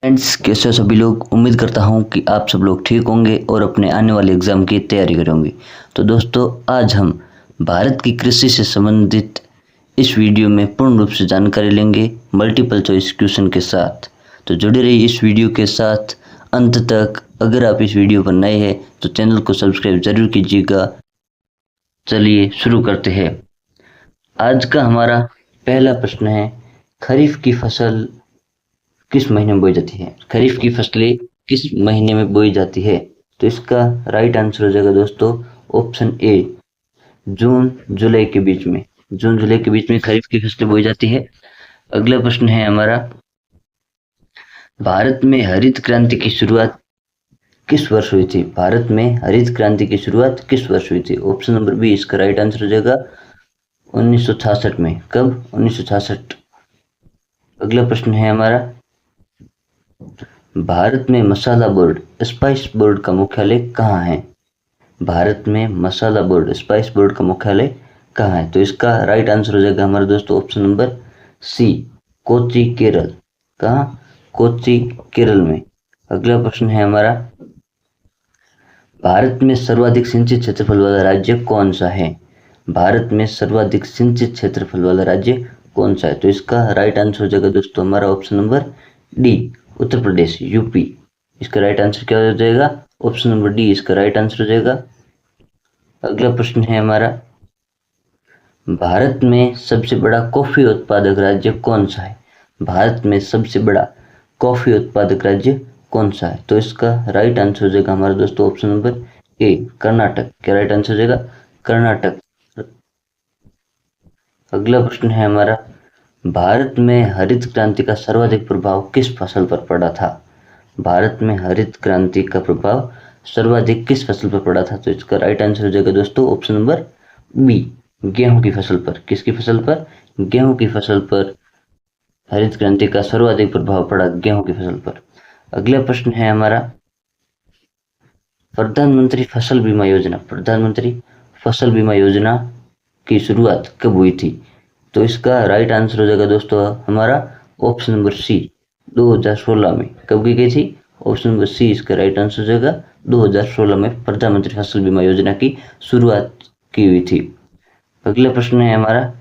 Friends, कैसे हो सभी लोग। उम्मीद करता हूँ कि आप सब लोग ठीक होंगे और अपने आने वाले एग्ज़ाम की तैयारी करेंगे। तो दोस्तों, आज हम भारत की कृषि से संबंधित इस वीडियो में पूर्ण रूप से जानकारी लेंगे मल्टीपल चॉइस क्वेश्चन के साथ। तो जुड़े रहिए इस वीडियो के साथ अंत तक। अगर आप इस वीडियो पर नए हैं तो चैनल को सब्सक्राइब जरूर कीजिएगा। चलिए शुरू करते हैं। आज का हमारा पहला प्रश्न है, खरीफ की फसल किस महीने में बोई जाती है। खरीफ की फसलें किस महीने में बोई जाती है। तो इसका राइट आंसर हो जाएगा दोस्तों ऑप्शन ए, जून जुलाई के बीच में। जून जुलाई के बीच में खरीफ की फसलें बोई जाती है। अगला प्रश्न है हमारा, भारत में हरित क्रांति की शुरुआत किस वर्ष हुई थी। भारत में हरित क्रांति की शुरुआत किस वर्ष हुई थी। ऑप्शन नंबर बी इसका राइट आंसर हो जाएगा 1966 में। कब? 1966। अगला प्रश्न है हमारा, भारत में मसाला बोर्ड स्पाइस बोर्ड का मुख्यालय कहाँ है। भारत में मसाला बोर्ड स्पाइस बोर्ड का मुख्यालय कहाँ है। तो इसका राइट आंसर हो जाएगा हमारे दोस्तों option number C, Kochi Kerala. कहाँ? कोच्चि केरल में। अगला प्रश्न है हमारा, भारत में सर्वाधिक सिंचित क्षेत्रफल वाला राज्य कौन सा है। भारत में सर्वाधिक सिंचित क्षेत्रफल वाला राज्य कौन सा है। तो इसका राइट आंसर हो जाएगा दोस्तों हमारा option number D, Uttar Pradesh, UP. इसका राइट आंसर क्या हो जाएगा? ऑप्शन नंबर डी इसका राइट आंसर हो जाएगा। अगला प्रश्न है हमारा, भारत में सबसे बड़ा कॉफी उत्पादक राज्य कौन सा है। भारत में सबसे बड़ा कॉफी उत्पादक राज्य कौन सा है। तो इसका राइट आंसर हो जाएगा हमारा दोस्तों ऑप्शन नंबर ए, कर्नाटक। क्या राइट आंसर हो जाएगा? कर्नाटक। अगला प्रश्न है हमारा, भारत में हरित क्रांति का सर्वाधिक प्रभाव किस फसल पर पड़ा था। भारत में हरित क्रांति का प्रभाव सर्वाधिक किस फसल पर पड़ा था। तो इसका राइट आंसर हो जाएगा दोस्तों ऑप्शन नंबर बी, गेहूं की फसल पर। किसकी फसल पर? गेहूं की फसल पर हरित क्रांति का सर्वाधिक प्रभाव पड़ा गेहूं की फसल पर। अगला प्रश्न है हमारा, प्रधानमंत्री फसल बीमा योजना, प्रधानमंत्री फसल बीमा योजना की शुरुआत कब हुई थी। तो इसका राइट आंसर हो जाएगा दोस्तों हमारा ऑप्शन नंबर सी, 2016 में। कब की गई थी? ऑप्शन नंबर सी इसका राइट आंसर हो जाएगा 2016 में प्रधानमंत्री फसल बीमा योजना की शुरुआत की हुई थी। अगला प्रश्न है हमारा,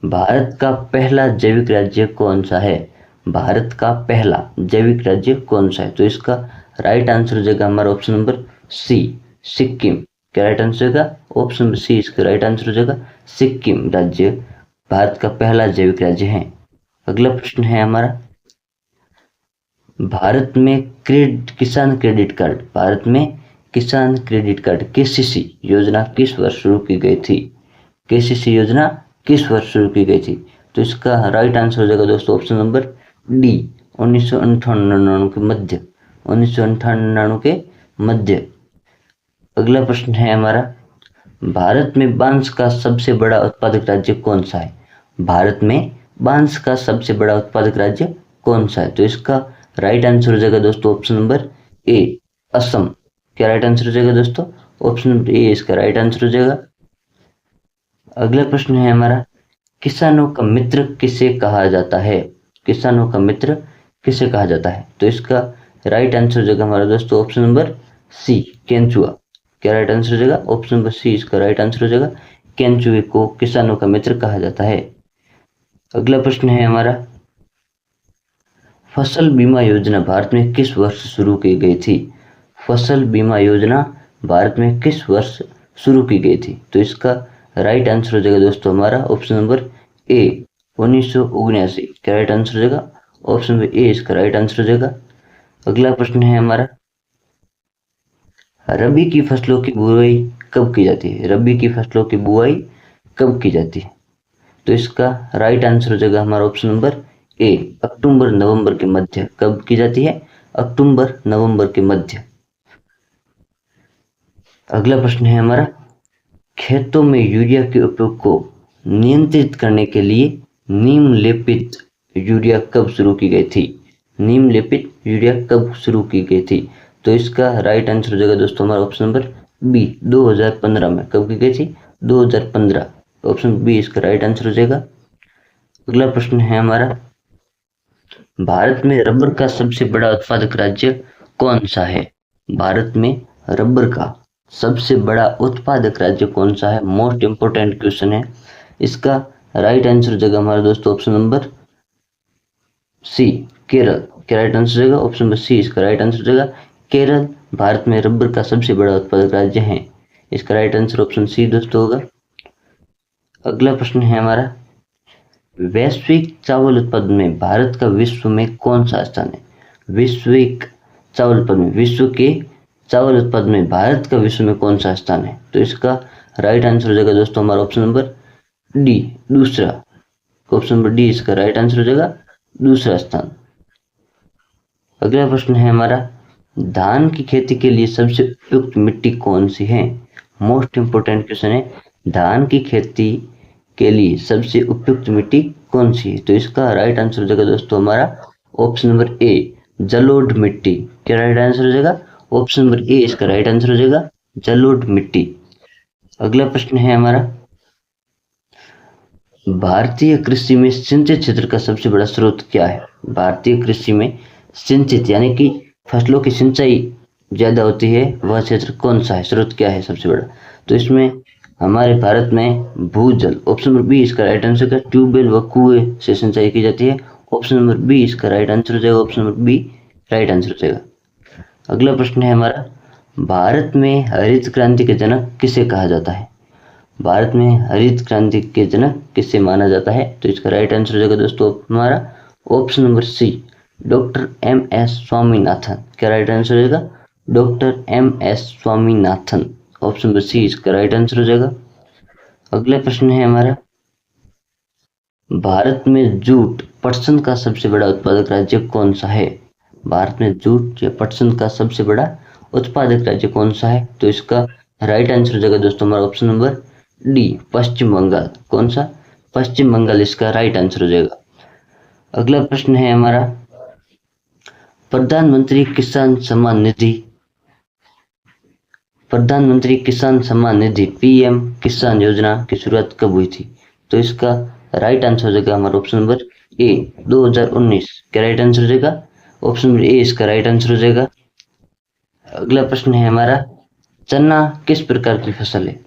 भारत का पहला जैविक राज्य कौन सा है। भारत का पहला जैविक राज्य कौन सा है। तो इसका राइट आंसर हो जाएगा हमारा ऑप्शन नंबर सी, सिक्किम। क्या राइट आंसर होगा? ऑप्शन नंबर सी इसका राइट आंसर हो जाएगा सिक्किम राज्य भारत का पहला जैविक राज्य है। अगला प्रश्न है हमारा, भारत में किसान क्रेडिट कार्ड, भारत में किसान क्रेडिट कार्ड केसीसी योजना किस वर्ष शुरू की गई थी। केसीसी योजना किस वर्ष शुरू की गई थी। तो इसका राइट आंसर हो जाएगा दोस्तों ऑप्शन नंबर डी, 1998 के मध्य, 1998 के मध्य। अगला प्रश्न है हमारा, भारत में बांस का सबसे बड़ा उत्पादक राज्य कौन सा है। भारत में बांस का सबसे बड़ा उत्पादक राज्य कौन सा है। तो इसका राइट आंसर हो जाएगा दोस्तों ऑप्शन नंबर ए, असम। क्या राइट आंसर हो जाएगा दोस्तों? ऑप्शन नंबर ए इसका राइट आंसर हो जाएगा। अगला प्रश्न है हमारा, किसानों का मित्र किसे कहा जाता है। किसानों का मित्र किसे कहा जाता है। तो इसका राइट आंसर हो जाएगा हमारा दोस्तों ऑप्शन नंबर सी, केंचुआ। क्या राइट आंसर हो जाएगा? ऑप्शन नंबर सी इसका राइट आंसर हो जाएगा, केंचुए को किसानों का मित्र कहा जाता है। अगला प्रश्न है हमारा, फसल बीमा योजना भारत में किस वर्ष शुरू की गई थी। फसल बीमा योजना भारत में किस वर्ष शुरू की गई थी। तो इसका राइट आंसर हो जाएगा दोस्तों हमारा ऑप्शन नंबर ए, 1979। क्या राइट आंसर हो जाएगा? ऑप्शन नंबर ए इसका राइट आंसर हो जाएगा। अगला प्रश्न है हमारा, रबी की फसलों की बुआई कब की जाती है। रबी की फसलों की बुआई कब की जाती है। तो इसका राइट आंसर हो जाएगा हमारा ऑप्शन नंबर ए, अक्टूबर नवंबर के मध्य। कब की जाती है? अक्टूबर नवंबर के मध्य। अगला प्रश्न है हमारा, खेतों में यूरिया के उपयोग को नियंत्रित करने के लिए नीम लेपित यूरिया कब शुरू की गई थी। नीम लेपित यूरिया कब शुरू की गई थी। तो इसका राइट आंसर हो जाएगा दोस्तों हमारा ऑप्शन नंबर बी, 2015 में। कब की गई थी? 2015। ऑप्शन बी इसका राइट आंसर हो जाएगा। अगला प्रश्न है हमारा, भारत में रबर का सबसे बड़ा उत्पादक राज्य कौन सा है? भारत में रबर का सबसे बड़ा उत्पादक राज्य कौन सा है? मोस्ट इंपोर्टेंट क्वेश्चन है। इसका राइट आंसर हो जाएगा हमारा दोस्तों ऑप्शन नंबर सी, केरल। क्या राइट आंसर हो जाएगा? ऑप्शन नंबर सी इसका राइट आंसर हो जाएगा। केरल भारत में रबर का सबसे बड़ा उत्पादक राज्य है। इसका राइट आंसर ऑप्शन सी दोस्तों होगा। अगला प्रश्न है हमारा, वैश्विक चावल उत्पादन में भारत का विश्व में कौन सा स्थान है? वैश्विक चावल उत्पादन में, विश्व के चावल उत्पादन में भारत का विश्व में कौन सा स्थान है? तो इसका राइट आंसर हो जाएगा दोस्तों हमारा ऑप्शन नंबर डी, दूसरा। ऑप्शन नंबर डी इसका राइट आंसर हो जाएगा, दूसरा स्थान। अगला प्रश्न है हमारा, धान की खेती के लिए सबसे उपयुक्त मिट्टी कौन सी है? मोस्ट इंपोर्टेंट क्वेश्चन है, धान की खेती के लिए सबसे उपयुक्त मिट्टी कौन सी है? तो इसका राइट आंसर हो जाएगा दोस्तों हमारा ऑप्शन नंबर ए, जलोढ़ मिट्टी। क्या राइट आंसर हो जाएगा? ऑप्शन नंबर ए इसका राइट आंसर हो जाएगा, जलोढ़ मिट्टी। अगला प्रश्न है हमारा, भारतीय कृषि में सिंचित क्षेत्र का सबसे बड़ा स्रोत क्या है? भारतीय कृषि में सिंचित यानी कि फसलों की सिंचाई ज्यादा होती है, वह क्षेत्र कौन सा है? स्रोत क्या है सबसे बड़ा? तो इसमें हमारे भारत में भूजल। ऑप्शन नंबर बी इसका राइट आंसर है, ट्यूबवेल व कुएं से सिंचाई की जाती है। ऑप्शन नंबर बी इसका राइट आंसर हो जाएगा, option number B right answer हो जाएगा। अगला प्रश्न है हमारा, भारत में हरित क्रांति के जनक किसे कहा जाता है? भारत में हरित क्रांति के जनक किसे माना जाता है? तो इसका राइट आंसर हो जाएगा दोस्तों हमारा option number C, doctor M S Swaminathan. क्या राइट आंसर हो जाएगा? Doctor M S Swaminathan. Option number C इसका राइट आंसर हो जाएगा। अगला प्रश्न है हमारा, भारत में जूट पटसन का सबसे बड़ा उत्पादक राज्य कौन सा है? भारत में जूट या पटसन का सबसे बड़ा उत्पादक राज्य कौन सा है? तो इसका राइट आंसर हो जाएगा दोस्तों हमारा ऑप्शन नंबर डी, पश्चिम बंगाल। कौन सा? पश्चिम बंगाल इसका राइट आंसर हो जाएगा। अगला प्रश्न है हमारा, प्रधानमंत्री किसान सम्मान निधि, प्रधानमंत्री किसान सम्मान निधि पीएम किसान योजना की शुरुआत कब हुई थी? तो इसका राइट आंसर हो जाएगा हमारा ऑप्शन नंबर ए, 2019। क्या राइट आंसर हो जाएगा? ऑप्शन नंबर ए इसका राइट आंसर हो जाएगा। अगला प्रश्न है हमारा, चना किस प्रकार की फसल है?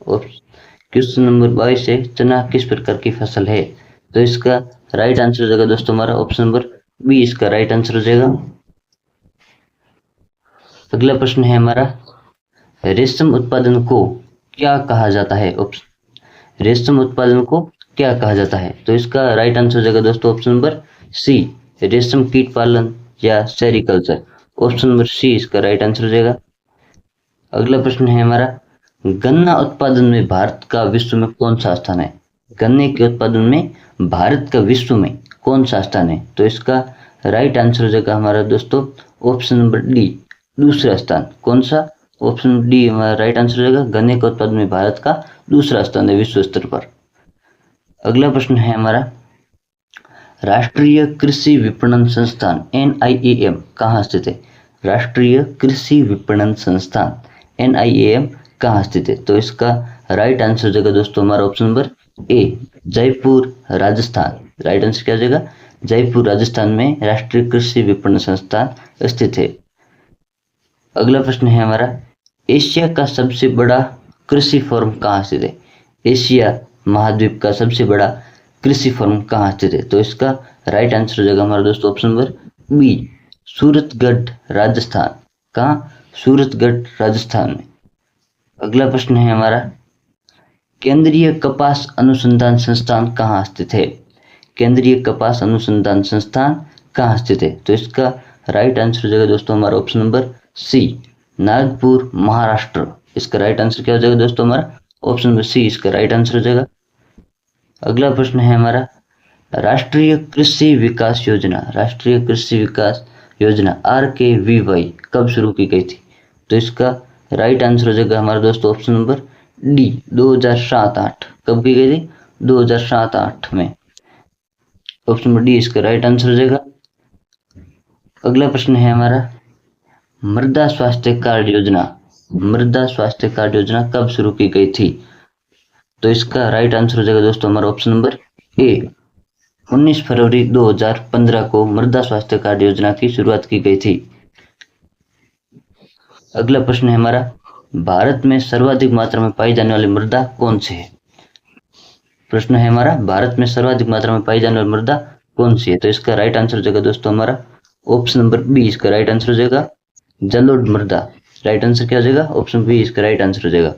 क्वेश्चन नंबर 22 है, चना किस प्रकार की फसल है? तो इसका राइट आंसर हो जाएगा दोस्तों हमारा ऑप्शन नंबर बी इसका राइट आंसर हो जाएगा। अगला प्रश्न है हमारा, रेशम उत्पादन को क्या कहा जाता है? रेशम उत्पादन को क्या कहा जाता है? तो इसका राइट आंसर हो जाएगा दोस्तों ऑप्शन नंबर सी, रेशम कीट पालन या सेरिकल्चर। ऑप्शन नंबर सी इसका राइट आंसर हो जाएगा। अगला प्रश्न है हमारा, गन्ना उत्पादन में भारत का विश्व में कौन सा स्थान है? गन्ने के उत्पादन में भारत का विश्व में कौन सा स्थान है? तो इसका राइट आंसर हो जाएगा हमारा दोस्तों ऑप्शन नंबर डी, दूसरा स्थान। कौन सा? ऑप्शन डी हमारा राइट आंसर हो जाएगा, गन्ने के उत्पादन में भारत का दूसरा स्थान है विश्व स्तर पर। अगला प्रश्न है हमारा, राष्ट्रीय कृषि विपणन संस्थान NIAM कहाँ स्थित है? राष्ट्रीय कृषि विपणन संस्थान NIAM कहाँ स्थित है? तो इसका राइट आंसर हो जाएगा दोस्तों हमारा option number A, Jaipur Rajasthan. Right answer क्या हो जाएगा? जयपुर राजस्थान में राष्ट्रीय कृषि विपणन संस्थान स्थित है। अगला प्रश्न है हमारा, एशिया का सबसे बड़ा कृषि फॉर्म कहाँ स्थित है? एशिया महाद्वीप का सबसे बड़ा कृषि फॉर्म कहाँ स्थित है? तो इसका राइट आंसर हो जाएगा हमारा दोस्तों option number B, Suratgarh Rajasthan. कहाँ? सूरतगढ़ राजस्थान में। अगला प्रश्न है हमारा, केंद्रीय कपास अनुसंधान संस्थान कहाँ स्थित है? केंद्रीय कपास अनुसंधान संस्थान कहाँ स्थित है? तो इसका राइट आंसर हो जाएगा दोस्तों हमारा option number C, Nagpur Maharashtra. इसका राइट आंसर क्या हो जाएगा दोस्तों हमारा ऑप्शन नंबर सी इसका राइट आंसर हो जाएगा। अगला प्रश्न है हमारा, राष्ट्रीय कृषि विकास योजना, राष्ट्रीय कृषि विकास योजना RKVY कब शुरू की गई थी? तो इसका राइट आंसर हो जाएगा हमारा दोस्तों ऑप्शन नंबर डी, 2007-08। कब की गई थी? 2007-08 में। ऑप्शन नंबर डी इसका राइट आंसर हो जाएगा। अगला प्रश्न है हमारा, मृदा स्वास्थ्य कार्ड योजना, मृदा स्वास्थ्य कार्ड योजना कब शुरू की गई थी? तो इसका राइट आंसर हो जाएगा दोस्तों हमारा ऑप्शन नंबर ए, 19 फरवरी 2015 को मृदा स्वास्थ्य कार्ड योजना की शुरुआत की गई थी। अगला प्रश्न है हमारा, भारत में सर्वाधिक मात्रा में पाई जाने वाली मृदा कौन सी है? प्रश्न है हमारा, भारत में सर्वाधिक मात्रा में पाई जाने वाली मृदा कौन सी है? तो इसका राइट आंसर हो जाएगा दोस्तों हमारा ऑप्शन नंबर बी, इसका राइट आंसर हो जाएगा जलोढ़ मृदा। राइट आंसर क्या हो जाएगा? ऑप्शन बी इसका राइट आंसर हो जाएगा।